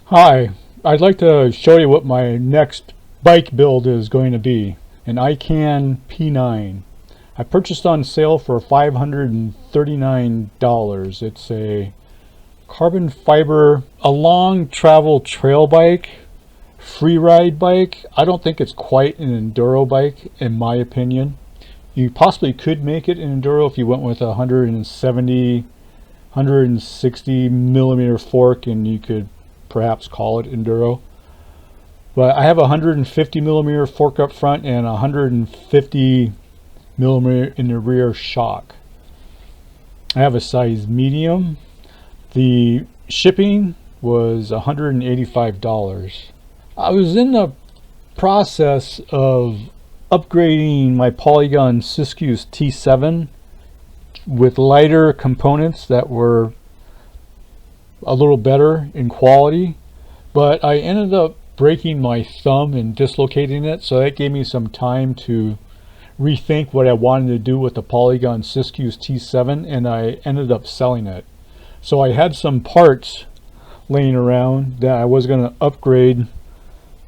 Hi, I'd like to show you what my next bike build is going to be. An Ican P9. I purchased on sale for $539. It's a carbon fiber, a long travel trail bike, free ride bike. I don't think it's quite an enduro bike in my opinion. You possibly could make it an enduro if you went with a 160 millimeter fork and you could perhaps call it enduro, but I have a 150 millimeter fork up front and a 150 millimeter in the rear shock. I have a size medium. The shipping was $185. I was in the process of upgrading my Polygon soooo T7 with lighter components that were a little better in quality, but I ended up breaking my thumb and dislocating it, so that gave me some time to rethink what I wanted to do with the Polygon soooo T7, and I ended up selling it. So I had some parts laying around that I was going to upgrade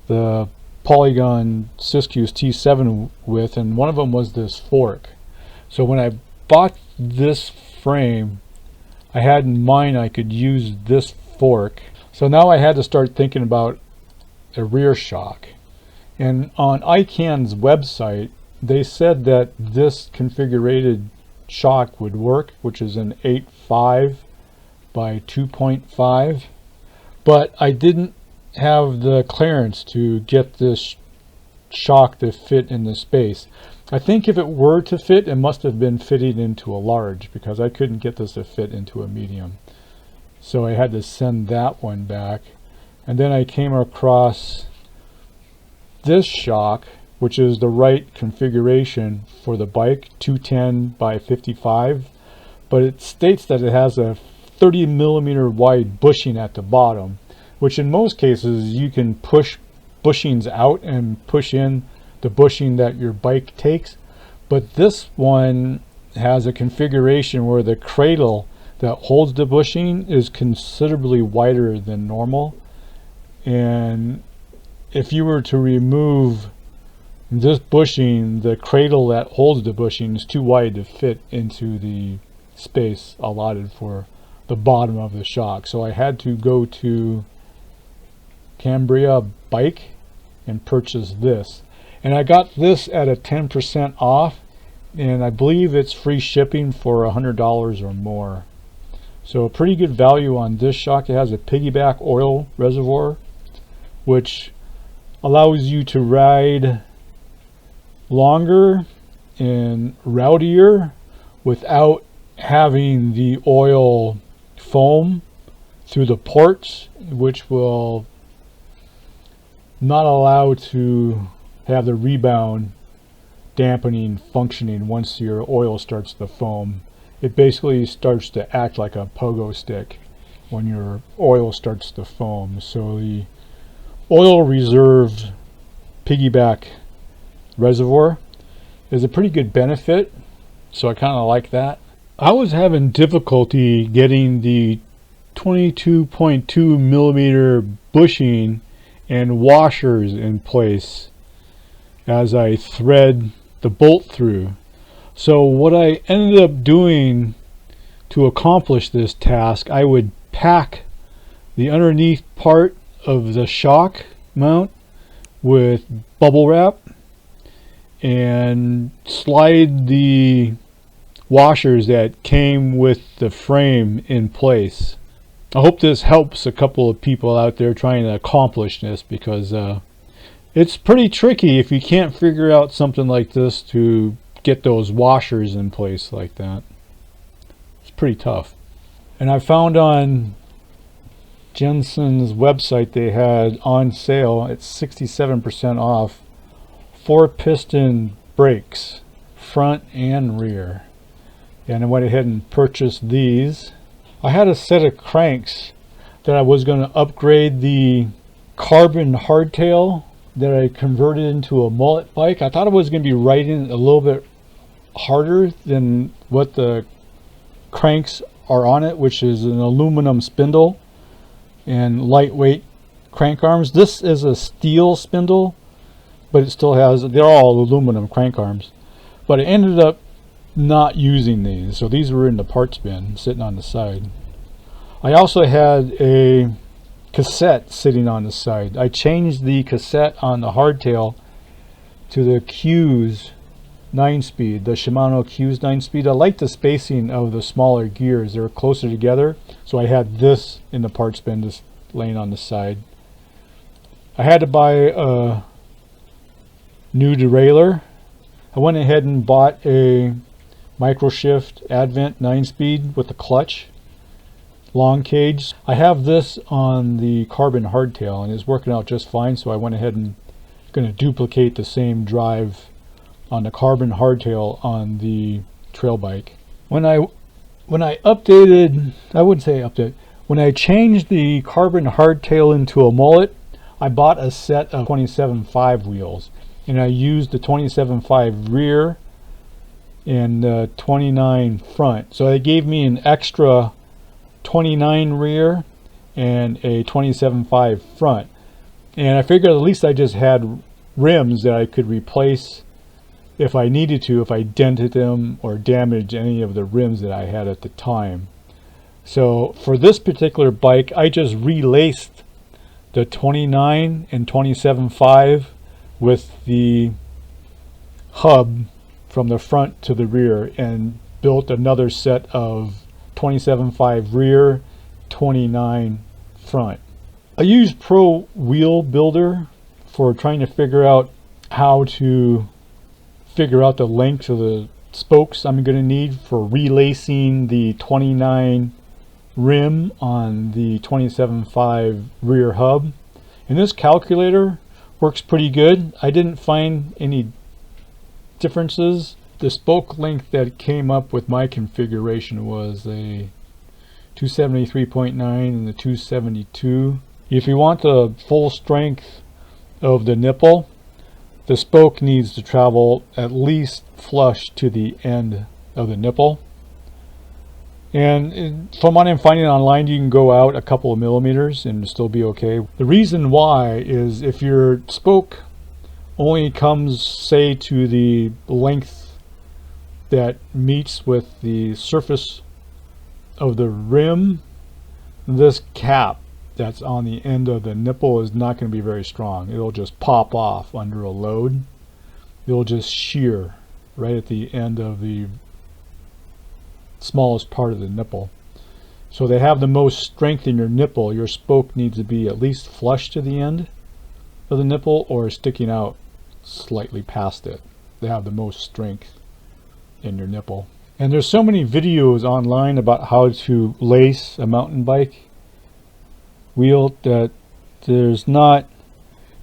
the Polygon soooo T7 with, and one of them was this fork. So when I bought this frame, I had in mind I could use this fork. So now I had to start thinking about a rear shock. And on Ican's website, they said that this configured shock would work, which is an 8.5 by 2.5. But I didn't have the clearance to get this shock to fit in the space. I think if it were to fit, it must have been fitted into a large, because I couldn't get this to fit into a medium. So I had to send that one back. And then I came across this shock, which is the right configuration for the bike, 210 by 55. But it states that it has a 30 millimeter wide bushing at the bottom, which in most cases you can push bushings out and push in the bushing that your bike takes. But this one has a configuration where the cradle that holds the bushing is considerably wider than normal, and if you were to remove this bushing, the cradle that holds the bushing is too wide to fit into the space allotted for the bottom of the shock. So I had to go to Cambria Bike and purchase this. And I got this at a 10% off, and I believe it's free shipping for $100 or more. So a pretty good value on this shock. It has a piggyback oil reservoir, which allows you to ride longer and rowdier without having the oil foam through the ports, which will not allow to have the rebound dampening functioning once your oil starts to foam. It basically starts to act like a pogo stick when your oil starts to foam. So the oil reserve piggyback reservoir is a pretty good benefit, so I kind of like that. I was having difficulty getting the 22.2 millimeter bushing and washers in place as I thread the bolt through. So what I ended up doing to accomplish this task, I would pack the underneath part of the shock mount with bubble wrap and slide the washers that came with the frame in place. I hope this helps a couple of people out there trying to accomplish this, because it's pretty tricky if you can't figure out something like this to get those washers in place like that. It's pretty tough. And I found on Jensen's website they had on sale at 67% off 4-piston brakes, front and rear. And I went ahead and purchased these. I had a set of cranks that I was going to upgrade the carbon hardtail that I converted into a mullet bike. I thought it was going to be riding a little bit harder than what the cranks are on it, which is an aluminum spindle and lightweight crank arms. This is a steel spindle, but it still has, they're all aluminum crank arms. But I ended up not using these, so these were in the parts bin sitting on the side. I also had a cassette sitting on the side. I changed the cassette on the hardtail to the Q's 9-speed, the Shimano Q's 9-speed. I like the spacing of the smaller gears. They're closer together, so I had this in the parts bin just laying on the side. I had to buy a new derailleur. I went ahead and bought a Microshift Advent 9-speed with a clutch, long cage. I have this on the carbon hardtail and it's working out just fine, so I went ahead and going to duplicate the same drive on the carbon hardtail on the trail bike. When I updated, I wouldn't say update, when I changed the carbon hardtail into a mullet, I bought a set of 27.5 wheels, and I used the 27.5 rear and the 29 front. So they gave me an extra 29 rear and a 27.5 front. And I figured at least I just had rims that I could replace if I needed to, if I dented them or damaged any of the rims that I had at the time. So for this particular bike, I just relaced the 29 and 27.5 with the hub from the front to the rear and built another set of 27.5 rear, 29 front. I use Pro Wheel Builder for trying to figure out how to figure out the length of the spokes I'm going to need for relacing the 29 rim on the 27.5 rear hub. And this calculator works pretty good. I didn't find any differences. The spoke length that came up with my configuration was a 273.9 and the 272. If you want the full strength of the nipple, the spoke needs to travel at least flush to the end of the nipple. And from what I'm finding online, you can go out a couple of millimeters and still be okay. The reason why is if your spoke only comes, say, to the length that meets with the surface of the rim, this cap that's on the end of the nipple is not going to be very strong. It'll just pop off under a load. It'll just shear right at the end of the smallest part of the nipple. So to have the most strength in your nipple, your spoke needs to be at least flush to the end of the nipple or sticking out slightly past it to have the most strength in your nipple. And there's so many videos online about how to lace a mountain bike wheel that there's not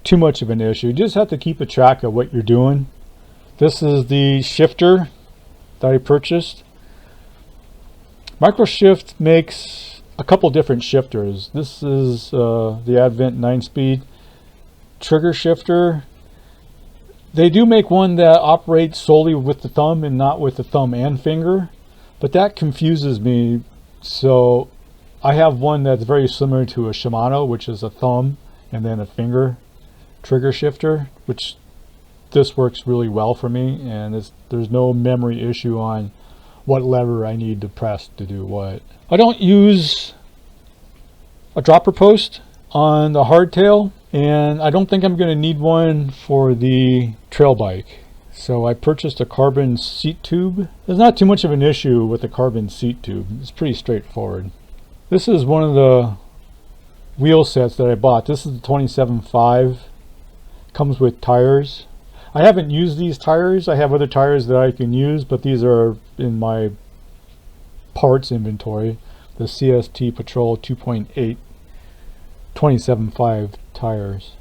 too much of an issue. You just have to keep a track of what you're doing. This is the shifter that I purchased. Microshift makes a couple different shifters. This is the Advent 9-speed trigger shifter. They do make one that operates solely with the thumb and not with the thumb and finger, but that confuses me. So I have one that's very similar to a Shimano, which is a thumb and then a finger trigger shifter, which this works really well for me, and there's no memory issue on what lever I need to press to do what. I don't use a dropper post on the hardtail, and I don't think I'm going to need one for the trail bike. So I purchased a carbon seat tube. There's not too much of an issue with the carbon seat tube. It's pretty straightforward. This is one of the wheel sets that I bought. This is the 27.5. Comes with tires. I haven't used these tires. I have other tires that I can use, but these are in my parts inventory. The CST Patrol 2.8 27.5 tires.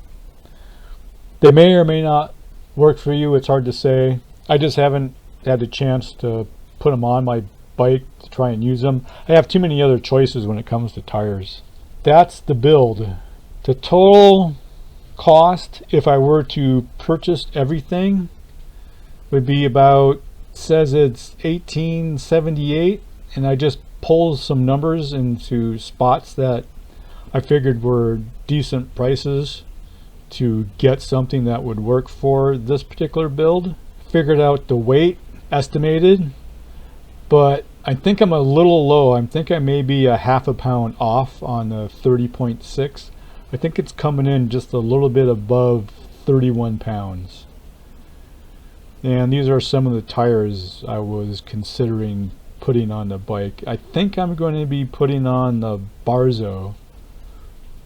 They may or may not work for you. It's hard to say. I just haven't had the chance to put them on my bike to try and use them. I have too many other choices when it comes to tires. That's the build. The total cost, if I were to purchase everything, would be about, says it's $18.78, and I just pulled some numbers into spots that I figured were decent prices to get something that would work for this particular build. Figured out the weight estimated, but I think I'm a little low. I think I may be a half a pound off on the 30.6. I think it's coming in just a little bit above 31 pounds. And these are some of the tires I was considering putting on the bike. I think I'm going to be putting on the Barzo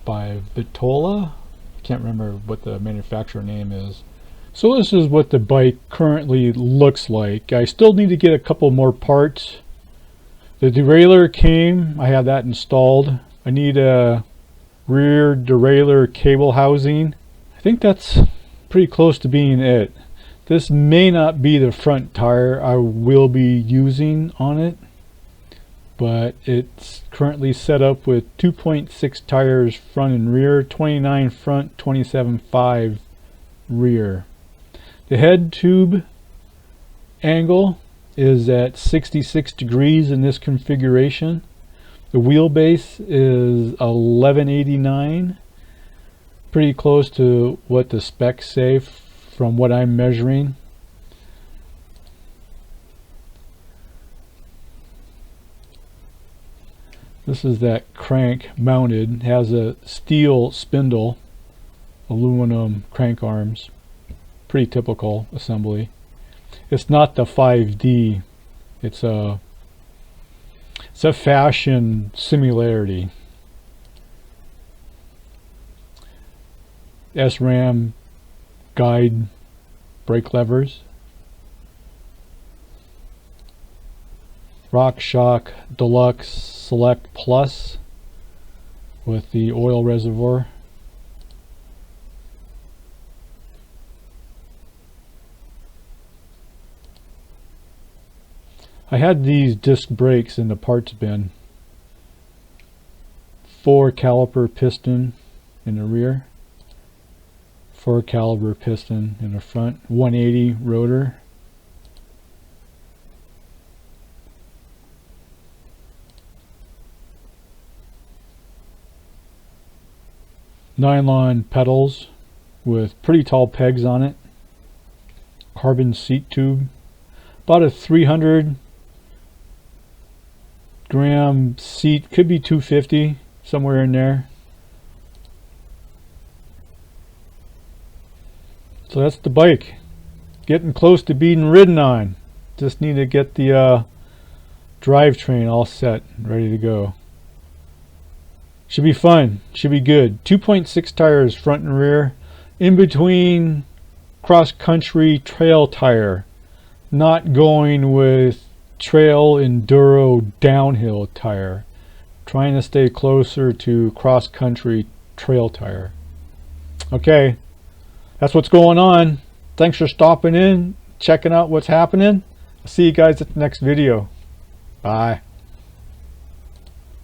by Vitola. I can't remember what the manufacturer name is. So this is what the bike currently looks like. I still need to get a couple more parts. The derailleur came, I have that installed. I need a rear derailleur cable housing. I think that's pretty close to being it. This may not be the front tire I will be using on it, but it's currently set up with 2.6 tires front and rear, 29 front, 27.5 rear. The head tube angle is at 66 degrees in this configuration. The wheelbase is 1189, pretty close to what the specs say from what I'm measuring. This is that crank mounted, has a steel spindle, aluminum crank arms, pretty typical assembly. It's not the 5D, it's a fashion similarity. Sram guide brake levers. Rockshox Deluxe Select Plus with the oil reservoir. I had these disc brakes in the parts bin. 4 caliper piston in the rear, 4 caliber piston in the front, 180 rotor. Nylon pedals with pretty tall pegs on it. Carbon seat tube. About a 300 gram seat, could be 250, somewhere in there. So that's the bike. Getting close to being ridden on. Just need to get the drivetrain all set, ready to go. Should be fun, should be good. 2.6 tires front and rear. In between cross-country trail tire. Not going with trail enduro downhill tire. Trying to stay closer to cross-country trail tire. Okay, that's what's going on. Thanks for stopping in, checking out what's happening. I'll see you guys at the next video. Bye.